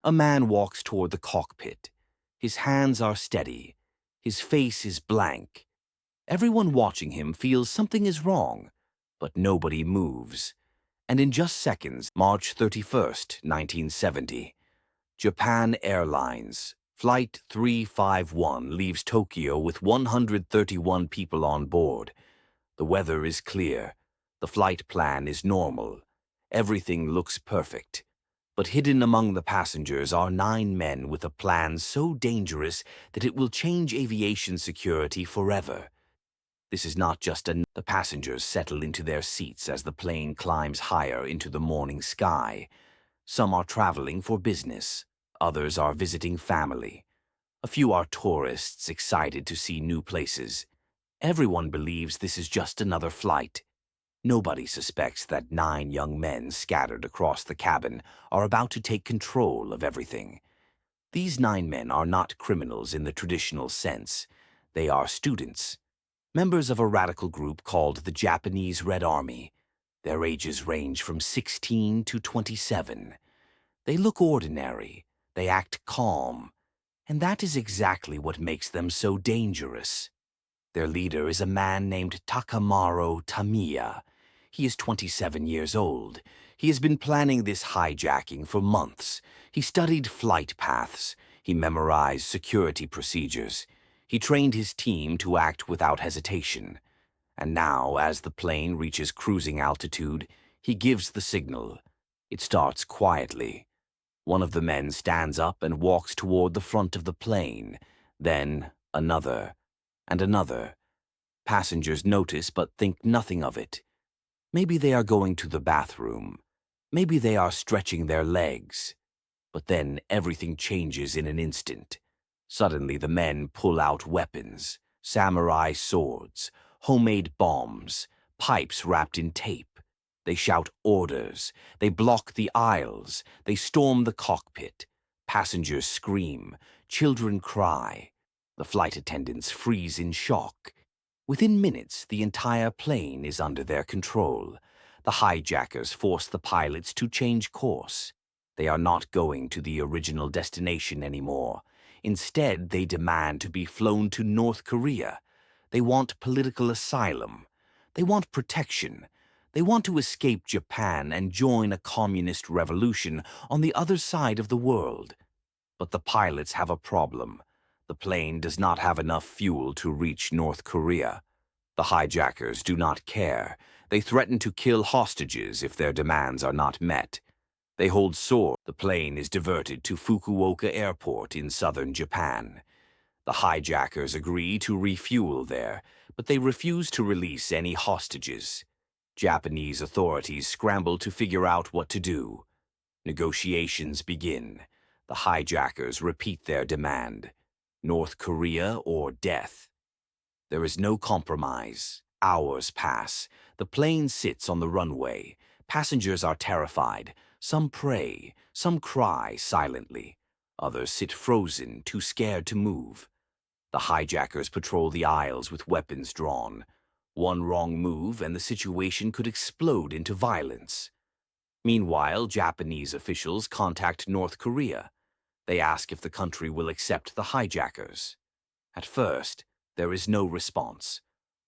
A man walks toward the cockpit. His hands are steady. His face is blank. Everyone watching him feels something is wrong, but nobody moves. And in just seconds, March 31st, 1970, Japan Airlines, Flight 351 leaves Tokyo with 131 people on board. The weather is clear. The flight plan is normal. Everything looks perfect. But hidden among the passengers are 9 men with a plan so dangerous that it will change aviation security forever. This is not just the passengers settle into their seats as the plane climbs higher into the morning sky. Some are traveling for business. Others are visiting family. A few are tourists excited to see new places. Everyone believes this is just another flight. Nobody suspects that 9 young men scattered across the cabin are about to take control of everything. These 9 men are not criminals in the traditional sense. They are students, members of a radical group called the Japanese Red Army. Their ages range from 16 to 27. They look ordinary. They act calm. And that is exactly what makes them so dangerous. Their leader is a man named Takamaro Tamiya. He is 27 years old. He has been planning this hijacking for months. He studied flight paths. He memorized security procedures. He trained his team to act without hesitation. And now, as the plane reaches cruising altitude, he gives the signal. It starts quietly. One of the men stands up and walks toward the front of the plane. Then another. And another. Passengers notice but think nothing of it. Maybe they are going to the bathroom. Maybe they are stretching their legs. But then everything changes in an instant. Suddenly the men pull out weapons, samurai swords, homemade bombs, pipes wrapped in tape. They shout orders. They block the aisles. They storm the cockpit. Passengers scream. Children cry. The flight attendants freeze in shock. Within minutes, the entire plane is under their control. The hijackers force the pilots to change course. They are not going to the original destination anymore. Instead, they demand to be flown to North Korea. They want political asylum. They want protection. They want to escape Japan and join a communist revolution on the other side of the world. But the pilots have a problem. The plane does not have enough fuel to reach North Korea. The hijackers do not care. They threaten to kill hostages if their demands are not met. They hold sword. The plane is diverted to Fukuoka Airport in southern Japan. The hijackers agree to refuel there, but they refuse to release any hostages. Japanese authorities scramble to figure out what to do. Negotiations begin. The hijackers repeat their demand: North Korea or death. There is no compromise. Hours pass. The plane sits on the runway. Passengers are terrified. Some pray. Some cry silently. Others sit frozen, too scared to move. The hijackers patrol the aisles with weapons drawn. One wrong move and the situation could explode into violence. Meanwhile, Japanese officials contact North Korea. They ask if the country will accept the hijackers. At first, there is no response.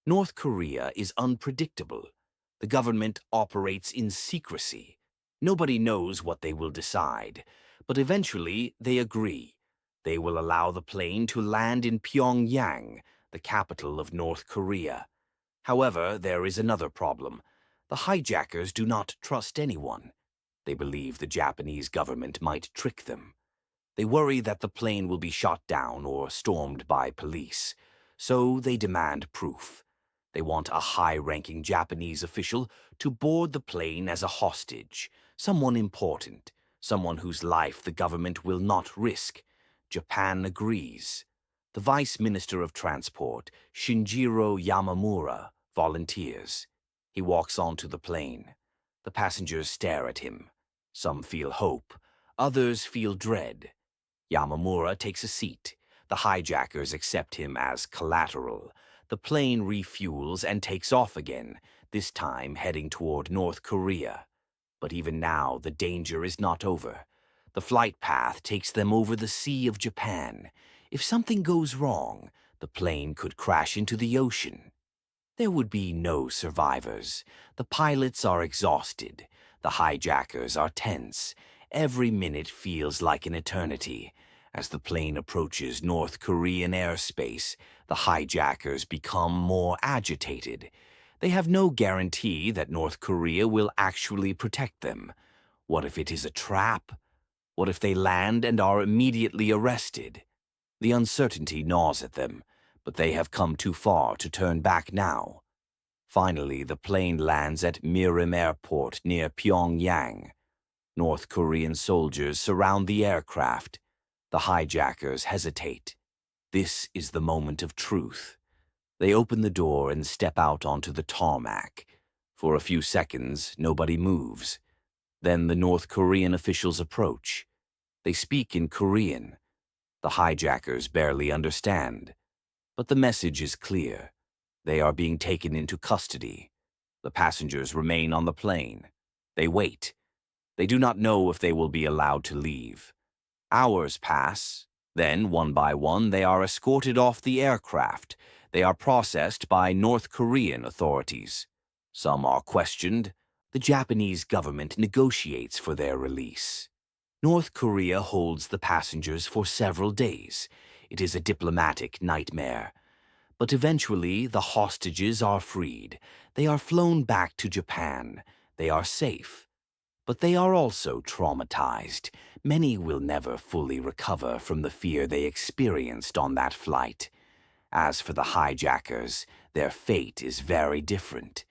North Korea is unpredictable. The government operates in secrecy. Nobody knows what they will decide, but eventually they agree. They will allow the plane to land in Pyongyang, the capital of North Korea. However, there is another problem. The hijackers do not trust anyone. They believe the Japanese government might trick them. They worry that the plane will be shot down or stormed by police. So they demand proof. They want a high-ranking Japanese official to board the plane as a hostage, someone important, someone whose life the government will not risk. Japan agrees. The Vice Minister of Transport, Shinjiro Yamamura, volunteers. He walks onto the plane. The passengers stare at him. Some feel hope. Others feel dread. Yamamura takes a seat. The hijackers accept him as collateral. The plane refuels and takes off again, this time heading toward North Korea. But even now, the danger is not over. The flight path takes them over the Sea of Japan. If something goes wrong, the plane could crash into the ocean. There would be no survivors. The pilots are exhausted. The hijackers are tense. Every minute feels like an eternity. As the plane approaches North Korean airspace, the hijackers become more agitated. They have no guarantee that North Korea will actually protect them. What if it is a trap? What if they land and are immediately arrested? The uncertainty gnaws at them, but they have come too far to turn back now. Finally, the plane lands at Mirim Airport near Pyongyang. North Korean soldiers surround the aircraft. The hijackers hesitate. This is the moment of truth. They open the door and step out onto the tarmac. For a few seconds, nobody moves. Then the North Korean officials approach. They speak in Korean. The hijackers barely understand. But the message is clear. They are being taken into custody. The passengers remain on the plane. They wait. They do not know if they will be allowed to leave. Hours pass. Then, one by one, they are escorted off the aircraft. They are processed by North Korean authorities. Some are questioned. The Japanese government negotiates for their release. North Korea holds the passengers for several days. It is a diplomatic nightmare. But eventually, the hostages are freed. They are flown back to Japan. They are safe. But they are also traumatized. Many will never fully recover from the fear they experienced on that flight. As for the hijackers, their fate is very different.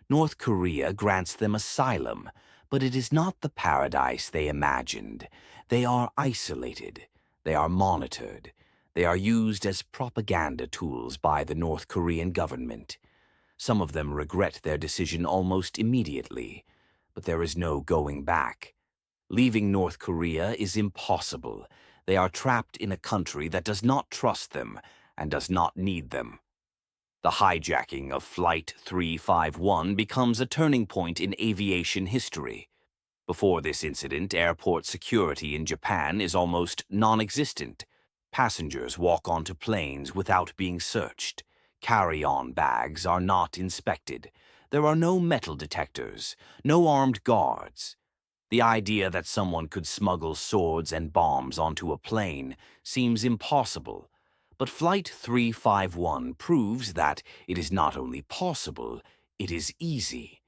North Korea grants them asylum, but it is not the paradise they imagined. They are isolated. They are monitored. They are used as propaganda tools by the North Korean government. Some of them regret their decision almost immediately, but there is no going back. Leaving North Korea is impossible. They are trapped in a country that does not trust them and does not need them. The hijacking of Flight 351 becomes a turning point in aviation history. Before this incident, airport security in Japan is almost non-existent. Passengers walk onto planes without being searched. Carry-on bags are not inspected. There are no metal detectors, no armed guards. The idea that someone could smuggle swords and bombs onto a plane seems impossible. But Flight 351 proves that it is not only possible, it is easy.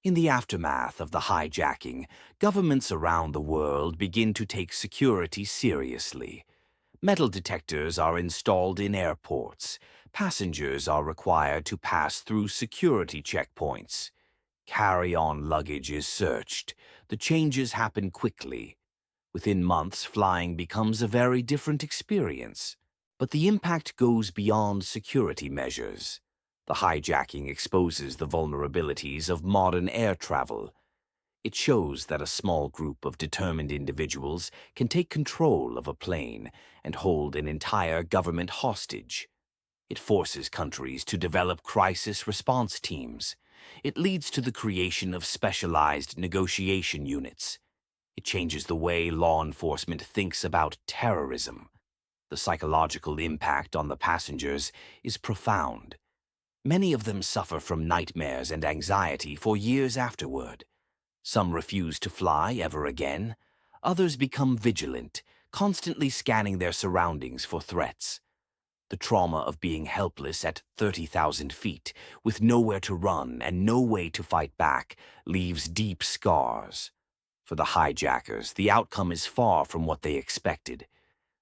In the aftermath of the hijacking, governments around the world begin to take security seriously. Metal detectors are installed in airports. Passengers are required to pass through security checkpoints. Carry-on luggage is searched. The changes happen quickly. Within months, flying becomes a very different experience. But the impact goes beyond security measures. The hijacking exposes the vulnerabilities of modern air travel. It shows that a small group of determined individuals can take control of a plane and hold an entire government hostage. It forces countries to develop crisis response teams. It leads to the creation of specialized negotiation units. It changes the way law enforcement thinks about terrorism. The psychological impact on the passengers is profound. Many of them suffer from nightmares and anxiety for years afterward. Some refuse to fly ever again. Others become vigilant, constantly scanning their surroundings for threats. The trauma of being helpless at 30,000 feet, with nowhere to run and no way to fight back, leaves deep scars. For the hijackers, the outcome is far from what they expected.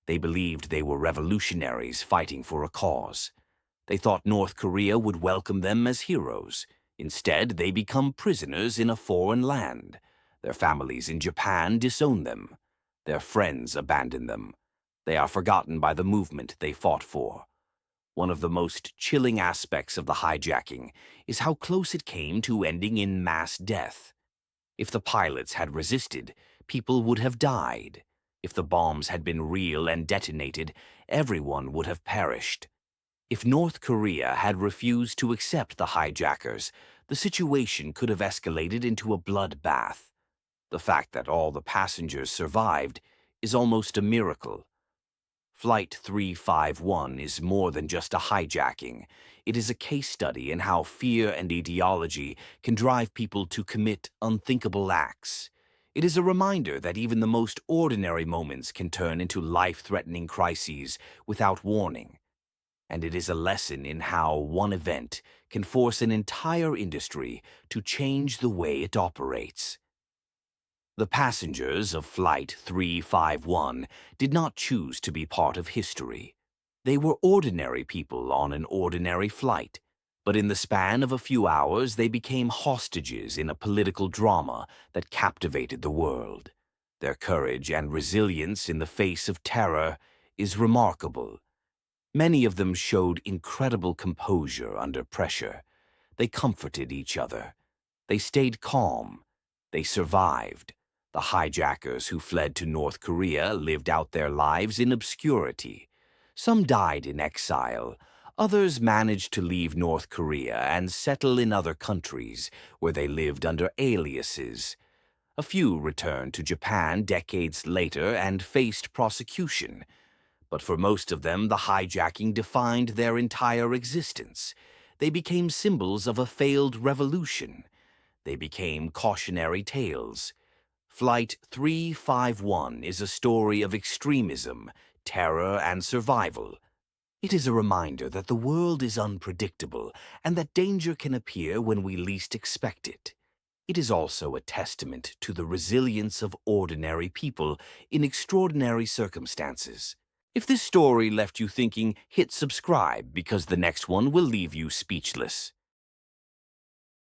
They believed they were revolutionaries fighting for a cause. They thought North Korea would welcome them as heroes. Instead, they become prisoners in a foreign land. Their families in Japan disown them. Their friends abandon them. They are forgotten by the movement they fought for. One of the most chilling aspects of the hijacking is how close it came to ending in mass death. If the pilots had resisted, people would have died. If the bombs had been real and detonated, everyone would have perished. If North Korea had refused to accept the hijackers, the situation could have escalated into a bloodbath. The fact that all the passengers survived is almost a miracle. Flight 351 is more than just a hijacking. It is a case study in how fear and ideology can drive people to commit unthinkable acts. It is a reminder that even the most ordinary moments can turn into life-threatening crises without warning. And it is a lesson in how one event can force an entire industry to change the way it operates. The passengers of Flight 351 did not choose to be part of history. They were ordinary people on an ordinary flight, but in the span of a few hours they became hostages in a political drama that captivated the world. Their courage and resilience in the face of terror is remarkable. Many of them showed incredible composure under pressure. They comforted each other. They stayed calm. They survived. The hijackers who fled to North Korea lived out their lives in obscurity. Some died in exile. Others managed to leave North Korea and settle in other countries where they lived under aliases. A few returned to Japan decades later and faced prosecution. But for most of them, the hijacking defined their entire existence. They became symbols of a failed revolution. They became cautionary tales. Flight 351 is a story of extremism, terror, and survival. It is a reminder that the world is unpredictable and that danger can appear when we least expect it. It is also a testament to the resilience of ordinary people in extraordinary circumstances. If this story left you thinking, hit subscribe because the next one will leave you speechless.